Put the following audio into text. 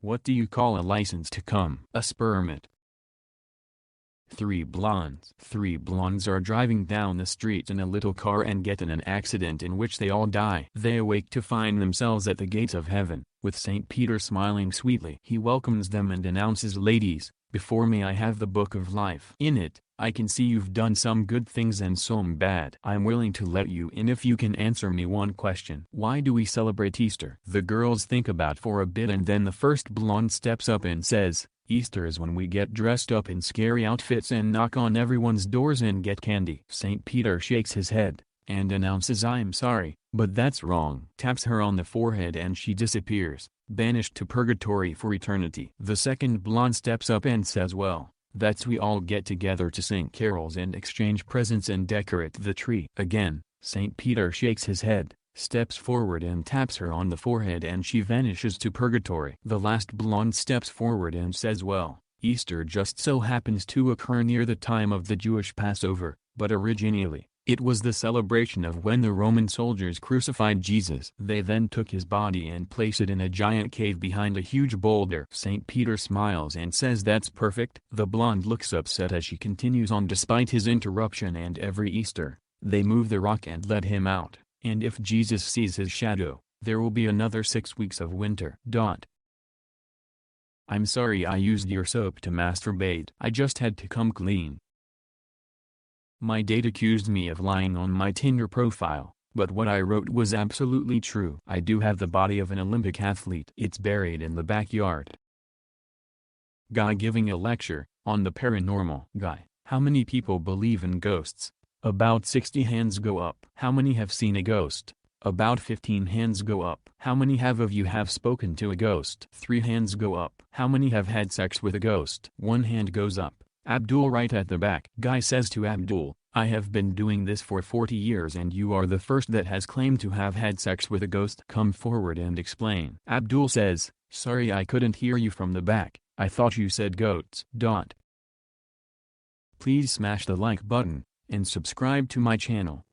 What do you call a license to come? A permit. Three blondes are driving down the street in a little car and get in an accident in which they all die. They awake to find themselves at the gates of heaven, with St. Peter smiling sweetly. He welcomes them and announces, "Ladies, before me I have the book of life. In it, I can see you've done some good things and some bad. I'm willing to let you in if you can answer me one question. Why do we celebrate Easter?" The girls think about for a bit and then the first blonde steps up and says, "Easter is when we get dressed up in scary outfits and knock on everyone's doors and get candy." St. Peter shakes his head, and announces, "I'm sorry, but that's wrong." Taps her on the forehead and she disappears, banished to purgatory for eternity. The second blonde steps up and says, "Well, that's we all get together to sing carols and exchange presents and decorate the tree." Again, St. Peter shakes his head, steps forward and taps her on the forehead and she vanishes to purgatory. The last blonde steps forward and says, "Well, Easter just so happens to occur near the time of the Jewish Passover, but originally, it was the celebration of when the Roman soldiers crucified Jesus. They then took his body and placed it in a giant cave behind a huge boulder." St. Peter smiles and says, "That's perfect." The blonde looks upset as she continues on. Despite his interruption and every Easter, they move the rock and let him out. And if Jesus sees his shadow, there will be another 6 weeks of winter. I'm sorry I used your soap to masturbate. I just had to come clean. My date accused me of lying on my Tinder profile, but what I wrote was absolutely true. I do have the body of an Olympic athlete. It's buried in the backyard. Guy giving a lecture on the paranormal. Guy: how many people believe in ghosts? About 60 hands go up. How many have seen a ghost? About 15 hands go up. How many of you have spoken to a ghost? 3 hands go up. How many have had sex with a ghost? 1 hand goes up. Abdul right at the back. Guy says to Abdul, "I have been doing this for 40 years and you are the first that has claimed to have had sex with a ghost. Come forward and explain." Abdul says, "Sorry, I couldn't hear you from the back. I thought you said goats." Please smash the like button and subscribe to my channel.